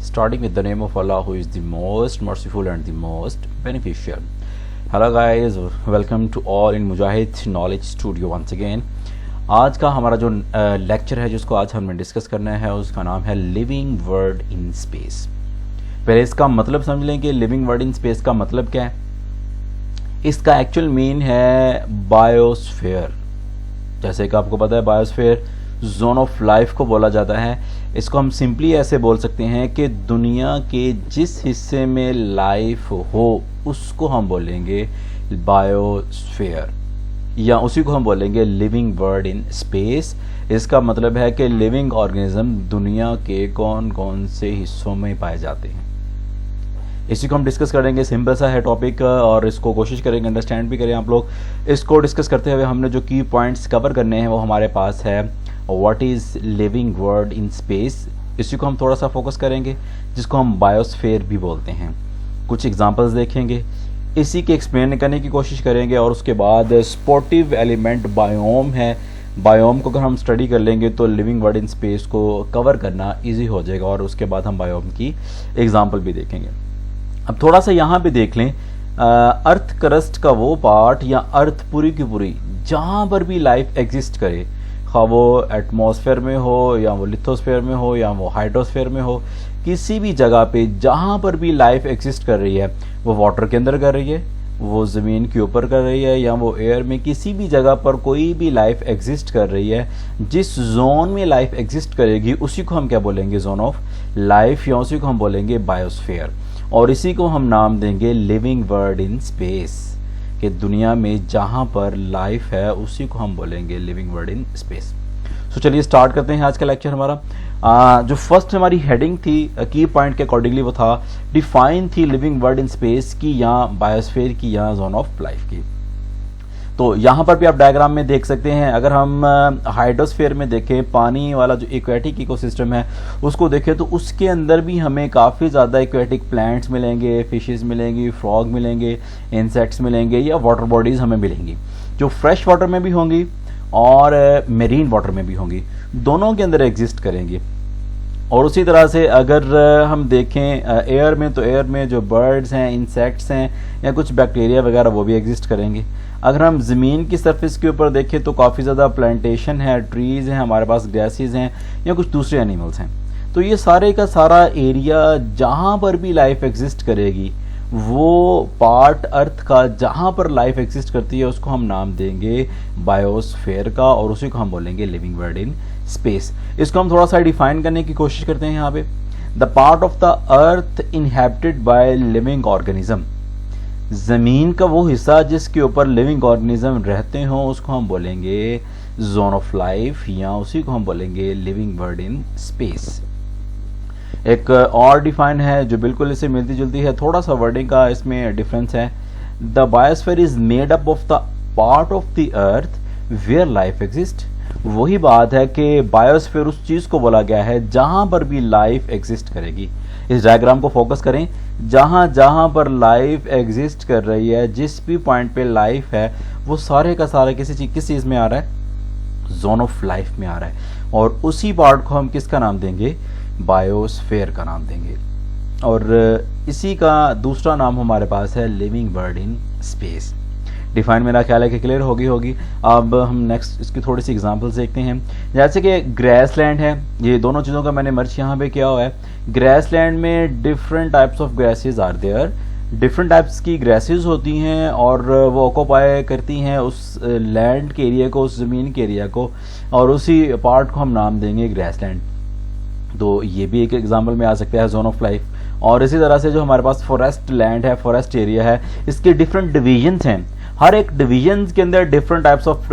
starting with the name of Allah, who is the most merciful and the most beneficial. Hello guys, welcome to all in Mujahid Knowledge Studio once again. आज का हमारा जो lecture है जिसको आज हमें discuss करना है उसका नाम है लिविंग वर्ड इन स्पेस। पहले इसका मतलब समझ लें कि लिविंग वर्ड इन स्पेस का मतलब क्या है। इसका एक्चुअल मीन है बायोस्फीयर। जैसे कि आपको पता है बायोस्फीयर जोन ऑफ लाइफ को बोला जाता है। इसको हम सिंपली ऐसे बोल सकते हैं कि दुनिया के जिस हिस्से में लाइफ हो उसको हम बोलेंगे बायोस्फीयर, या उसी को हम बोलेंगे लिविंग वर्ड इन स्पेस। इसका मतलब है कि लिविंग ऑर्गेनिज्म दुनिया के कौन कौन से हिस्सों में पाए जाते हैं, इसी को हम डिस्कस करेंगे। सिंपल सा है टॉपिक और इसको कोशिश करेंगे अंडरस्टैंड भी करें आप लोग। इसको डिस्कस करते हुए हमने जो की पॉइंट्स कवर करने हैं वो हमारे पास है what is living word in space. इसी को हम थोड़ा सा फोकस करेंगे जिसको हम बायोस्फीयर भी बोलते हैं। कुछ एग्जांपल्स देखेंगे, इसी के एक्सप्लेन करने की कोशिश करेंगे और उसके बाद स्पोर्टिव एलिमेंट बायोम है। बायोम को अगर हम स्टडी कर लेंगे तो लिविंग वर्ड इन स्पेस को कवर करना ईजी हो जाएगा और उसके बाद हम बायोम की एग्जाम्पल भी देखेंगे। अब थोड़ा सा यहाँ पे देख लें, अर्थ क्रस्ट का वो पार्ट या अर्थ पूरी की पूरी जहाँ पर भी लाइफ एग्जिस्ट करे, खा वो एटमॉस्फेयर में हो या वो लिथोस्फेयर में हो या वो हाइड्रोस्फेयर में हो, किसी भी जगह पे जहाँ पर भी लाइफ एग्जिस्ट कर रही है, वो वाटर के अंदर कर रही है, वो ज़मीन के ऊपर कर रही है या वो एयर में, किसी भी जगह पर कोई भी लाइफ एग्जिस्ट कर रही है, जिस जोन में लाइफ एग्जिस्ट करेगी उसी को हम क्या बोलेंगे, जोन ऑफ लाइफ, या उसी को हम बोलेंगे बायोस्फीयर। और इसी को हम नाम देंगे लिविंग वर्ड इन स्पेस, कि दुनिया में जहाँ पर लाइफ है उसी को हम बोलेंगे लिविंग वर्ड इन स्पेस। तो चलिए स्टार्ट करते हैं आज का लेक्चर हमारा। जो फर्स्ट हमारी हेडिंग थी की पॉइंट के अकॉर्डिंगली वो था डिफाइन थी लिविंग वर्ड इन स्पेस की या बायोस्फीयर की या जोन ऑफ लाइफ की। तो यहाँ पर भी आप डायग्राम में देख सकते हैं। अगर हम हाइड्रोस्फीयर में देखें, पानी वाला जो एक्वेटिक इकोसिस्टम है उसको देखें तो उसके अंदर भी हमें काफ़ी ज़्यादा एक्वेटिक प्लांट्स मिलेंगे, फिशेस मिलेंगी, फ्रॉग मिलेंगे, इंसेक्ट्स मिलेंगे या वाटर बॉडीज़ हमें मिलेंगी जो फ्रेश वाटर में भी होंगी और मेरीन वाटर में भी होंगी, दोनों के अंदर एग्जिस्ट करेंगी। और उसी तरह से अगर हम देखें एयर में, तो एयर में जो बर्ड्स हैं, इंसेक्ट्स हैं या कुछ बैक्टीरिया वगैरह वो भी एग्जिस्ट करेंगे। अगर हम ज़मीन की सरफेस के ऊपर देखें तो काफ़ी ज़्यादा प्लांटेशन है, ट्रीज़ हैं, हमारे पास ग्रासेस हैं या कुछ दूसरे एनिमल्स हैं। तो ये सारे का सारा एरिया जहाँ पर भी लाइफ एग्जिस्ट करेगी, वो पार्ट अर्थ का जहाँ पर लाइफ एग्जिस्ट करती है उसको हम नाम देंगे बायोस्फीयर का और उसी को हम बोलेंगे लिविंग वर्ड इन स्पेस। इसको हम थोड़ा सा डिफाइन करने की कोशिश करते हैं यहाँ पे। The part of the earth inhabited by living organism, जमीन का वो हिस्सा जिसके ऊपर लिविंग ऑर्गेनिज्म रहते हों उसको हम बोलेंगे जोन ऑफ लाइफ या उसी को हम बोलेंगे लिविंग वर्ड इन स्पेस। एक और डिफाइन है जो बिल्कुल इससे मिलती जुलती है, थोड़ा सा वर्डिंग का इसमें डिफरेंस है। The biosphere is made up of the part of the earth where life exist. वही बात है कि बायोस्फीयर उस चीज को बोला गया है जहां पर भी लाइफ एग्जिस्ट करेगी। इस डायग्राम को फोकस करें, जहां जहां पर लाइफ एग्जिस्ट कर रही है, जिस भी पॉइंट पे लाइफ है, वो सारे का सारा किस चीज में आ रहा है, जोन ऑफ लाइफ में आ रहा है। और उसी पार्ट को हम किसका नाम देंगे, बायोस्फीयर का नाम देंगे। और इसी का दूसरा नाम हमारे पास है living word in space. Define मेरा ख्याल है कि क्लियर होगी। अब हम नेक्स्ट इसकी थोड़ी सी एग्जांपल्स देखते हैं। जैसे कि ग्रासलैंड है, ये दोनों चीज़ों का मैंने मर्ज यहाँ पे किया हुआ है। ग्रासलैंड में different types of grasses are there, different types की ग्रासेस होती हैं और वो ऑक्यूपाई करती हैं उस लैंड के एरिया को, उस ज़मीन के एरिया को, और उसी पार्ट को हम नाम देंगे ग्रासलैंड। तो ये भी एक एग्जाम्पल में आ सकता है जोन ऑफ लाइफ। और इसी तरह से जो हमारे पास फॉरेस्ट लैंड है, फॉरेस्ट एरिया है, इसके डिफरेंट डिविजन्स हैं। हर एक डिवीजन के अंदर डिफरेंट टाइप्स ऑफ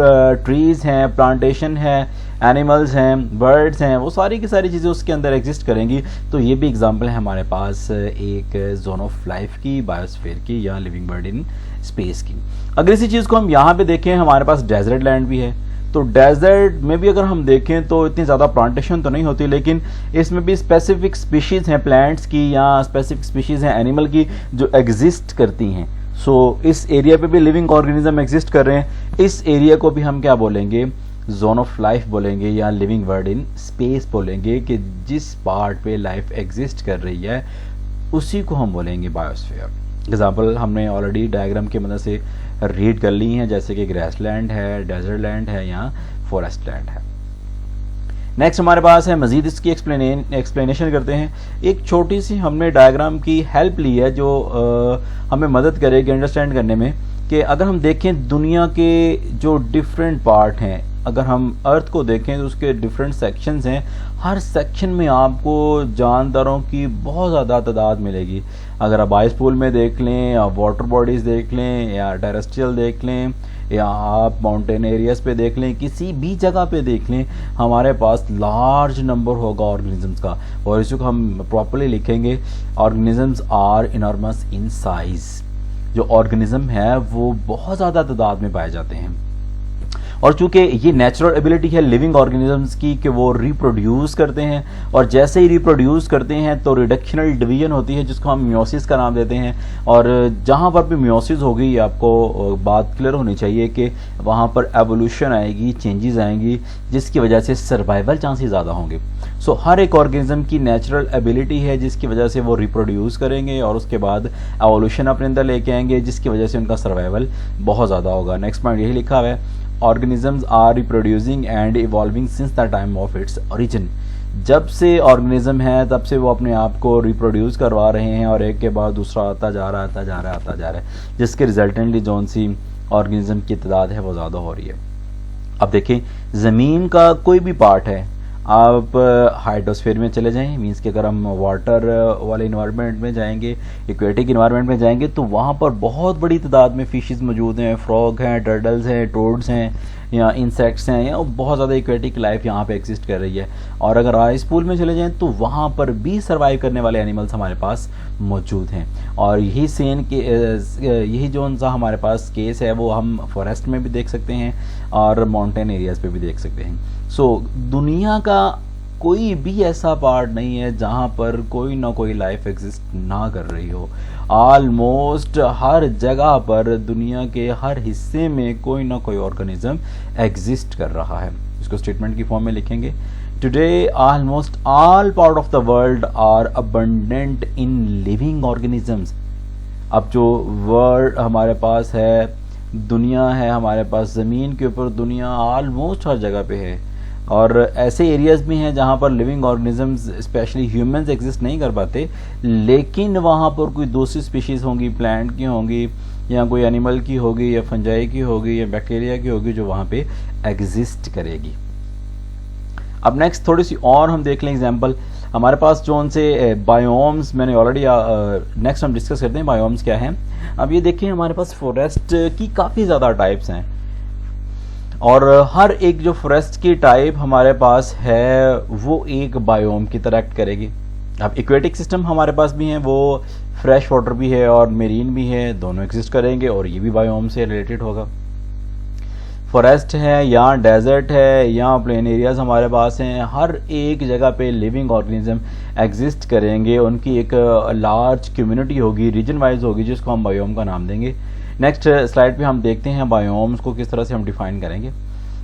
ट्रीज हैं, प्लांटेशन है, एनिमल्स हैं, बर्ड्स हैं, वो सारी की सारी चीज़ें उसके अंदर एग्जिस्ट करेंगी। तो ये भी एग्जांपल है हमारे पास एक जोन ऑफ लाइफ की, बायोस्फीयर की या लिविंग वर्ड इन स्पेस की। अगर इसी चीज़ को हम यहाँ पे देखें, हमारे पास डेजर्ट लैंड भी है। तो डेजर्ट में भी अगर हम देखें तो इतनी ज़्यादा प्लांटेशन तो नहीं होती, लेकिन इसमें भी स्पेसिफिक स्पीशीज़ हैं प्लांट्स की या स्पेसिफिक स्पीशीज़ हैं एनिमल की जो एग्जिस्ट करती हैं। सो इस एरिया पे भी लिविंग ऑर्गेनिज्म एग्जिस्ट कर रहे हैं। इस एरिया को भी हम क्या बोलेंगे, जोन ऑफ लाइफ बोलेंगे या लिविंग वर्ल्ड इन स्पेस बोलेंगे कि जिस पार्ट पे लाइफ एग्जिस्ट कर रही है उसी को हम बोलेंगे बायोस्फीयर। एग्जाम्पल हमने ऑलरेडी डायग्राम की मदद से रीड कर ली हैं, जैसे कि ग्रासलैंड है, डेजर्ट लैंड है या फॉरेस्ट लैंड है। नेक्स्ट हमारे पास है मजीद इसकी एक्सप्लेनेशन करते हैं। एक छोटी सी हमने डायग्राम की हेल्प ली है जो हमें मदद करेगी अंडरस्टैंड करने में कि अगर हम देखें दुनिया के जो डिफरेंट पार्ट हैं, अगर हम अर्थ को देखें तो उसके डिफरेंट सेक्शंस हैं। हर सेक्शन में आपको जानदारों की बहुत ज़्यादा तादाद मिलेगी। अगर आप आइस पूल में देख लें या वाटर बॉडीज़ देख लें या टेरेस्ट्रियल देख लें या आप माउंटेन एरियाज़ पे देख लें, किसी भी जगह पे देख लें, हमारे पास लार्ज नंबर होगा ऑर्गेनिजम्स का। और इसको हम प्रॉपर्ली लिखेंगे, organisms are enormous in size. जो ऑर्गेनिज्म है वो बहुत ज़्यादा तादाद में पाए जाते हैं। और चूंकि ये नेचुरल एबिलिटी है लिविंग ऑर्गेनिजम्स की कि वो रिप्रोड्यूस करते हैं, और जैसे ही रिप्रोड्यूस करते हैं तो रिडक्शनल डिवीजन होती है जिसको हम मियोसिस का नाम देते हैं। और जहाँ पर भी मियोसिस होगी आपको बात क्लियर होनी चाहिए कि वहाँ पर एवोल्यूशन आएगी, चेंजेस आएंगी, जिसकी वजह से सर्वाइवल चांसेस ज़्यादा होंगे। सो हर एक ऑर्गेनिज्म की नेचुरल एबिलिटी है जिसकी वजह से वो रिप्रोड्यूस करेंगे और उसके बाद एवोल्यूशन अपने अंदर लेके आएंगे, जिसकी वजह से उनका सर्वाइवल बहुत ज़्यादा होगा। नेक्स्ट पॉइंट यही लिखा हुआ है, organisms are reproducing and evolving since the time of its origin. जब से ऑर्गेनिज्म है तब से वो अपने आप को रिप्रोड्यूस करवा रहे हैं और एक के बाद दूसरा आता जा रहा है, जिसके रिजल्टेंटली जोन सी ऑर्गेनिज्म की तादाद है वो ज़्यादा हो रही है। अब देखें, ज़मीन का कोई भी पार्ट है, आप हाइड्रोस्फीयर में चले जाएं, मींस कि अगर हम वाटर वाले इन्वायरमेंट में जाएंगे, इक्वेटिक इन्वायरमेंट में जाएंगे, तो वहाँ पर बहुत बड़ी तादाद में फिशेस मौजूद हैं, फ्रॉग हैं, टर्टल्स हैं, टोड्स हैं या इंसेक्ट्स हैं, या बहुत ज़्यादा इक्वेटिक लाइफ यहाँ पे एग्जिस्ट कर रही है। और अगर आइस पूल में चले जाएं तो वहाँ पर भी सर्वाइव करने वाले एनिमल्स हमारे पास मौजूद हैं। और यही सेम के यही जो सा हमारे पास केस है वो हम फॉरेस्ट में भी देख सकते हैं और माउंटेन एरियाज़ पे भी देख सकते हैं। सो दुनिया का कोई भी ऐसा पार्ट नहीं है जहाँ पर कोई ना कोई लाइफ एग्जिस्ट ना कर रही हो। ऑलमोस्ट हर जगह पर दुनिया के हर हिस्से में कोई ना कोई ऑर्गेनिज्म एग्जिस्ट कर रहा है। इसको स्टेटमेंट की फॉर्म में लिखेंगे, today almost all part of the world are abundant in living organisms. अब जो वर्ल्ड हमारे पास है, दुनिया है हमारे पास, ज़मीन के ऊपर दुनिया ऑलमोस्ट हर जगह पे है। और ऐसे एरियाज़ भी हैं जहाँ पर living organisms specially humans exist नहीं कर पाते, लेकिन वहाँ पर कोई दूसरी स्पीशीज़ होंगी, प्लांट की होंगी या कोई एनिमल की होगी या फंजाई की होगी या बैक्टीरिया की होगी जो वहाँ पे एग्जिस्ट करेगी। अब नेक्स्ट थोड़ी सी और हम देख लें एग्जांपल। हमारे पास जो उनसे बायोम्स मैंने ऑलरेडी नेक्स्ट हम डिस्कस करते हैं बायोम्स क्या हैं। अब ये देखिए, हमारे पास फॉरेस्ट की काफ़ी ज़्यादा टाइप्स हैं और हर एक जो फॉरेस्ट की टाइप हमारे पास है वो एक बायोम की तरह एक्ट करेगी। अब इक्वेटिक सिस्टम हमारे पास भी हैं, वो फ्रेश वाटर भी है और मेरीन भी है, दोनों एग्जिस्ट करेंगे और ये भी बायोम से रिलेटेड होगा। फॉरेस्ट है या डेजर्ट है या प्लेन एरियाज हमारे पास हैं, हर एक जगह पे लिविंग ऑर्गेनिज्म एग्जिस्ट करेंगे। उनकी एक लार्ज कम्युनिटी होगी, रीजन वाइज होगी, जिसको हम बायोम का नाम देंगे। नेक्स्ट स्लाइड पे हम देखते हैं बायोम्स को किस तरह से हम डिफाइन करेंगे।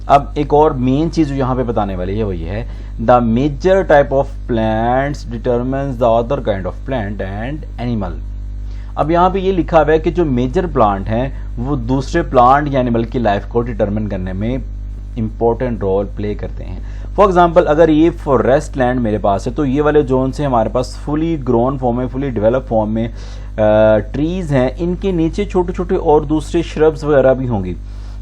अब एक और मेन चीज़ जो यहाँ पे बताने वाली है वो ये है, the major type of plants determines the other kind of plant and animal. अब यहाँ पे ये लिखा हुआ है कि जो मेजर प्लांट हैं वो दूसरे प्लांट या एनिमल की लाइफ को डिटरमिन करने में इंपॉर्टेंट रोल प्ले करते हैं। फॉर एग्जाम्पल, अगर ये फॉरेस्ट लैंड मेरे पास है तो ये वाले जोन से हमारे पास फुली ग्रोन फॉर्म में, फुली डेवलप फॉर्म में ट्रीज हैं, इनके नीचे छोटे छोटे और दूसरे श्रब्स वगैरह भी होंगी।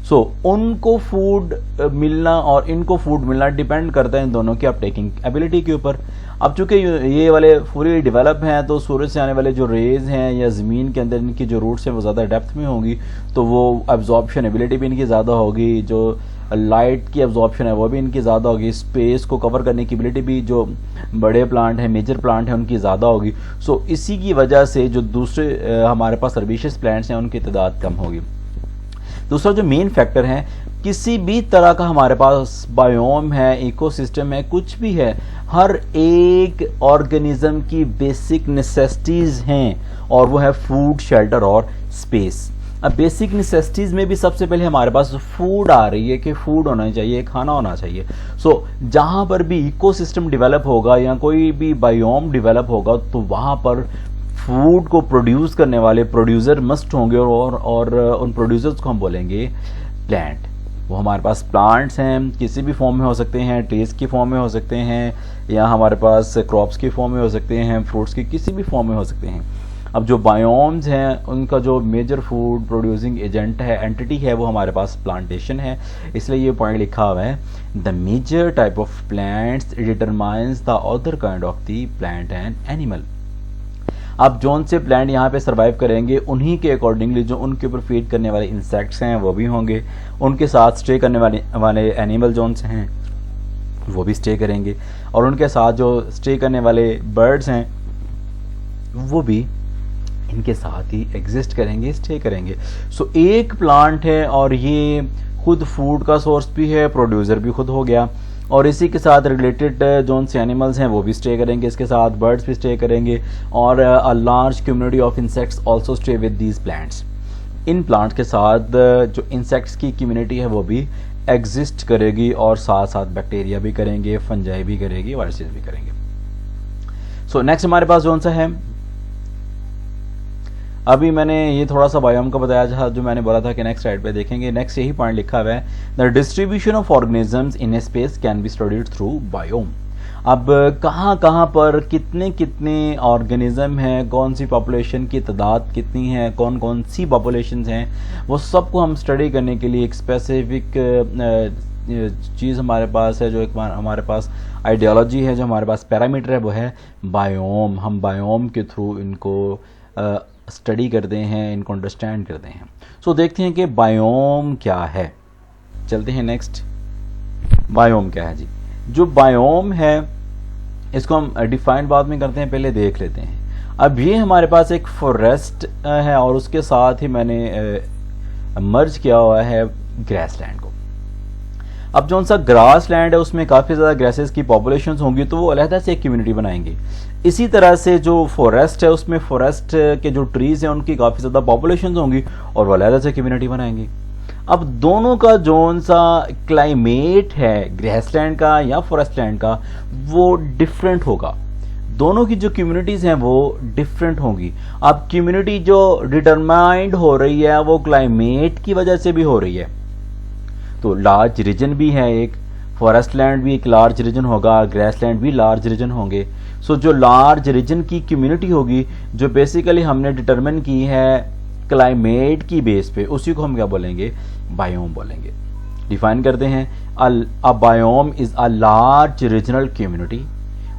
सो उनको फूड मिलना और इनको फूड मिलना डिपेंड करता है इन दोनों की अपटेकिंग एबिलिटी के ऊपर। अब चूंकि ये वाले फुली डेवलप हैं तो सूरज से आने वाले जो रेज हैं या ज़मीन के अंदर इनकी जो रूट्स हैं वो ज़्यादा डेप्थ में होंगी, तो वो एब्जॉर्प्शन एबिलिटी भी इनकी ज़्यादा होगी, जो लाइट की एब्जॉर्प्शन है वो भी इनकी ज़्यादा होगी, स्पेस को कवर करने की एबिलिटी भी जो बड़े प्लांट हैं, मेजर प्लांट हैं, उनकी ज़्यादा होगी। सो इसी की वजह से जो दूसरे हमारे पास सर्विशियस प्लांट्स हैं उनकी तादाद कम होगी। दूसरा जो मेन फैक्टर है, किसी भी तरह का हमारे पास बायोम है, इकोसिस्टम है, कुछ भी है, हर एक ऑर्गेनिज्म की बेसिक नेसेसिटीज हैं और वो है फूड, शेल्टर और स्पेस। अब बेसिक नेसेसिटीज़ में भी सबसे पहले हमारे पास फूड आ रही है कि फूड होना चाहिए, खाना होना चाहिए। सो जहाँ पर भी इकोसिस्टम डेवलप होगा या कोई भी बायोम डेवलप होगा तो वहाँ पर फूड को प्रोड्यूस करने वाले प्रोड्यूसर मस्ट होंगे, और उन प्रोड्यूसर्स को हम बोलेंगे प्लांट। वो हमारे पास प्लांट्स हैं, किसी भी फॉर्म में हो सकते हैं, ट्रीज की फॉर्म में हो सकते हैं, या हमारे पास क्रॉप्स की फॉर्म में हो सकते हैं, फ्रूट्स की किसी भी फॉर्म में हो सकते हैं। अब जो बायोम्स हैं उनका जो मेजर फूड प्रोड्यूसिंग एजेंट है, एंटिटी है, वो हमारे पास प्लांटेशन है, इसलिए ये पॉइंट लिखा हुआ है the major type of plants determines the other kind of the plant and animal. अब जौन से प्लांट यहाँ पे सर्वाइव करेंगे उन्हीं के अकॉर्डिंगली जो उनके ऊपर फीड करने वाले इंसेक्ट्स हैं वो भी होंगे, उनके साथ स्टे करने वाले एनिमल जौन से हैं वो भी स्टे करेंगे, और उनके साथ जो स्टे करने वाले बर्ड्स हैं वो भी इनके साथ ही एग्जिस्ट करेंगे, स्टे करेंगे। सो एक प्लांट है और ये खुद फूड का सोर्स भी है, प्रोड्यूसर भी खुद हो गया, और इसी के साथ रिलेटेड जोन से एनिमल्स हैं वो भी स्टे करेंगे, इसके साथ बर्ड्स भी स्टे करेंगे, और a large community of insects also stay with these plants. In plant के साथ जो इंसेक्ट्स की कम्युनिटी है वो भी एग्जिस्ट करेगी, और साथ साथ बैक्टीरिया भी करेंगे, फंजाई भी करेगी, वायरसेस भी करेंगे। सो नेक्स्ट हमारे पास कौन सा है, अभी मैंने ये थोड़ा सा बायोम का बताया था, जो मैंने बोला था कि नेक्स्ट स्लाइड पे देखेंगे। नेक्स्ट यही पॉइंट लिखा हुआ है the distribution of organisms in A space can be studied through biome. अब कहाँ कहाँ पर कितने कितने ऑर्गेनिज्म हैं, कौन सी पॉपुलेशन की तादाद कितनी है, कौन कौन सी पॉपुलेशंस हैं, वो सबको हम स्टडी करने के लिए एक स्पेसिफिक चीज़ हमारे पास है, जो एक हमारे पास आइडियोलॉजी है, जो हमारे पास पैरामीटर है, वो है बायोम। हम बायोम के थ्रू इनको स्टडी करते हैं, इनको अंडरस्टैंड करते हैं। सो देखते हैं कि बायोम क्या है, चलते हैं नेक्स्ट। बायोम क्या है जी, जो बायोम है इसको हम डिफाइन बाद में करते हैं, पहले देख लेते हैं। अब ये हमारे पास एक फॉरेस्ट है और उसके साथ ही मैंने मर्ज किया हुआ है ग्रासलैंड को। अब जो सा ग्रास लैंड है उसमें काफ़ी ज़्यादा ग्रासेस की पॉपुलेशंस होंगी, तो वो अलहदा से एक कम्युनिटी बनाएंगे। इसी तरह से जो फॉरेस्ट है उसमें फॉरेस्ट के जो ट्रीज हैं उनकी काफ़ी ज़्यादा पॉपुलेशंस होंगी और वो अलहदा से कम्युनिटी बनाएंगे। अब दोनों का जोन सा क्लाइमेट है ग्रासलैंड का या फॉरेस्ट लैंड का वो डिफरेंट होगा, दोनों की जो कम्युनिटीज़ हैं वो डिफरेंट होंगी। अब कम्युनिटी जो डिटरमाइंड हो रही है वो क्लाइमेट की वजह से भी हो रही है, तो लार्ज रीजन भी है, एक फॉरेस्ट लैंड भी एक लार्ज रीजन होगा, ग्रासलैंड भी लार्ज रीजन होंगे। सो जो लार्ज रीजन की कम्युनिटी होगी जो बेसिकली हमने डिटरमिन की है क्लाइमेट की बेस पे, उसी को हम क्या बोलेंगे, बायोम बोलेंगे। डिफाइन करते हैं, a biome is a large regional community.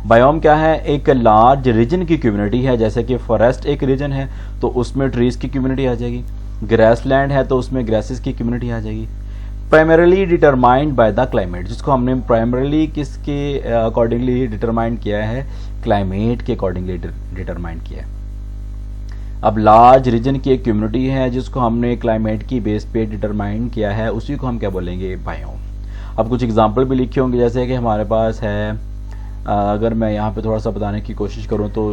Biome क्या है, एक लार्ज रीजन की कम्युनिटी है, जैसे कि फॉरेस्ट एक रीजन है तो उसमें ट्रीज की कम्युनिटी आ जाएगी, ग्रासलैंड है तो उसमें ग्रासेस की कम्युनिटी आ जाएगी। Primarily determined by the climate, जिसको हमने प्राइमरीली किसके अकॉर्डिंगली डिटरमाइन किया है, क्लाइमेट के अकॉर्डिंगली डिटरमाइन किया है। अब लार्ज रीजन की एक कम्युनिटी है जिसको हमने क्लाइमेट की बेस पे डिटरमाइन किया है, उसी को हम क्या बोलेंगे, बायोम। अब कुछ एग्जांपल भी लिखे होंगे, जैसे कि हमारे पास है, अगर मैं यहाँ पे थोड़ा सा बताने की कोशिश करूँ तो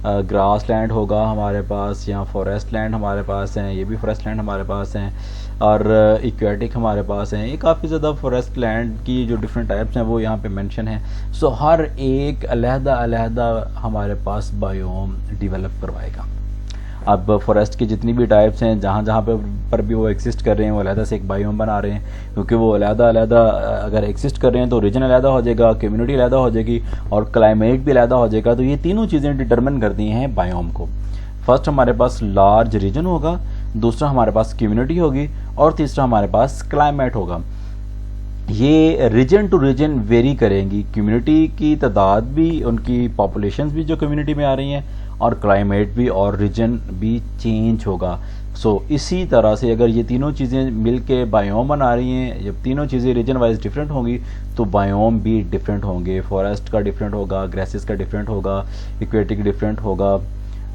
ग्रास लैंड होगा हमारे पास, यहाँ फॉरेस्ट लैंड हमारे पास हैं, ये भी फॉरेस्ट लैंड हमारे पास हैं, और इक्वेटिक हमारे पास हैं। ये काफ़ी ज़्यादा फॉरेस्ट लैंड की जो डिफरेंट टाइप्स हैं वो यहाँ पे मेंशन है। सो हर एक अलहदा अलहदा हमारे पास बायोम डेवलप करवाएगा। अब फॉरेस्ट की जितनी भी टाइप्स हैं जहाँ जहाँ पर भी वो एग्जिस्ट कर रहे हैं वो अलहदा से एक बायोम बना रहे हैं, क्योंकि वो अलहदा अलहदा अगर एग्जिस्ट कर रहे हैं तो रीजन अलहदा हो जाएगा, कम्युनिटी अलहदा हो जाएगी और क्लाइमेट भी अलहदा हो जाएगा। तो ये तीनों चीज़ें डिटरमिन करती हैं बायोम को। फर्स्ट हमारे पास लार्ज रीजन होगा, दूसरा हमारे पास कम्युनिटी होगी और तीसरा हमारे पास क्लाइमेट होगा। ये रीजन टू रीजन वेरी करेंगी, कम्युनिटी की तादाद भी, उनकी पॉपुलेशंस भी जो कम्युनिटी में आ रही हैं, और क्लाइमेट भी और रीजन भी चेंज होगा। सो इसी तरह से अगर ये तीनों चीज़ें मिल के बायोम बना रही हैं, जब तीनों चीज़ें रीजन वाइज डिफरेंट होंगी तो बायोम भी डिफरेंट होंगे। फॉरेस्ट का डिफरेंट होगा, ग्रासेस का डिफरेंट होगा, इक्वेटिक डिफरेंट होगा,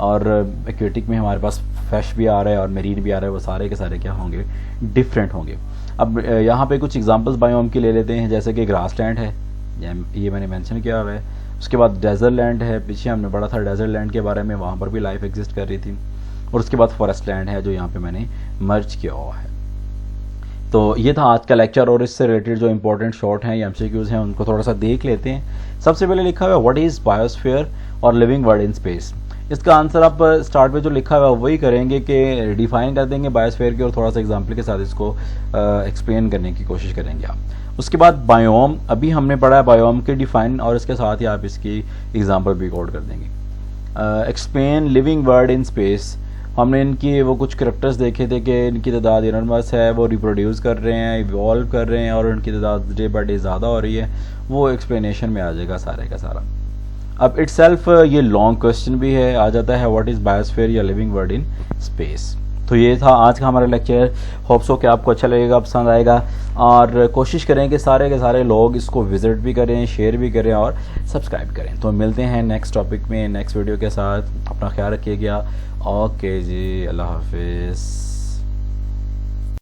और एक्वेटिक में हमारे पास फिश भी आ रहा है और मेरीन भी आ रहा है, वो सारे के सारे क्या होंगे, डिफरेंट होंगे। अब यहाँ पे कुछ एग्जांपल्स बायोम के ले लेते हैं, जैसे कि ग्रास लैंड है, ये मैंने मेंशन किया हुआ है। उसके बाद डेजर्ट लैंड है, पीछे हमने पढ़ा था डेजर्ट लैंड के बारे में, वहाँ पर भी लाइफ एग्जिस्ट कर रही थी। और उसके बाद फॉरेस्ट लैंड है जो यहाँ पे मैंने मर्ज किया हुआ है। तो ये था आज का लेक्चर, और इससे रिलेटेड जो इंपॉर्टेंट शॉर्ट हैं या एमसीक्यूज हैं उनको थोड़ा सा देख लेते हैं। सबसे पहले लिखा हुआ है व्हाट इज़ बायोस्फीयर और लिविंग वर्ल्ड इन स्पेस। इसका आंसर आप स्टार्ट में जो लिखा हुआ है वही करेंगे कि डिफाइन कर देंगे बायोस्फीयर की, और थोड़ा सा एग्जाम्पल के साथ इसको एक्सप्लेन करने की कोशिश करेंगे आप। उसके बाद बायोम, अभी हमने पढ़ा है बायोम के डिफाइन, और इसके साथ ही आप इसकी एग्जाम्पल भी कोड कर देंगे। Explain living world in space, हमने इनकी वो कुछ करैक्टर्स देखे थे कि इनकी तादाद इनॉर्मस है, वो रिप्रोड्यूस कर रहे हैं, इवॉल्व कर रहे हैं, और उनकी तादाद डे बाय डे ज़्यादा हो रही है। वो एक्सप्लेनेशन में आ जाएगा सारे का सारा। अब इटसेल्फ ये लॉन्ग क्वेश्चन भी है, आ जाता है व्हाट इज़ बायोस्फीयर या लिविंग वर्ल्ड इन स्पेस। तो ये था आज का हमारा लेक्चर। होप सो कि आपको अच्छा लगेगा, पसंद आएगा, और कोशिश करें कि सारे के सारे लोग इसको विज़िट भी करें, शेयर भी करें और सब्सक्राइब करें। तो मिलते हैं नेक्स्ट टॉपिक में, नेक्स्ट वीडियो के साथ। अपना ख्याल रखिएगा। ओके जी, अल्लाह हाफिज़।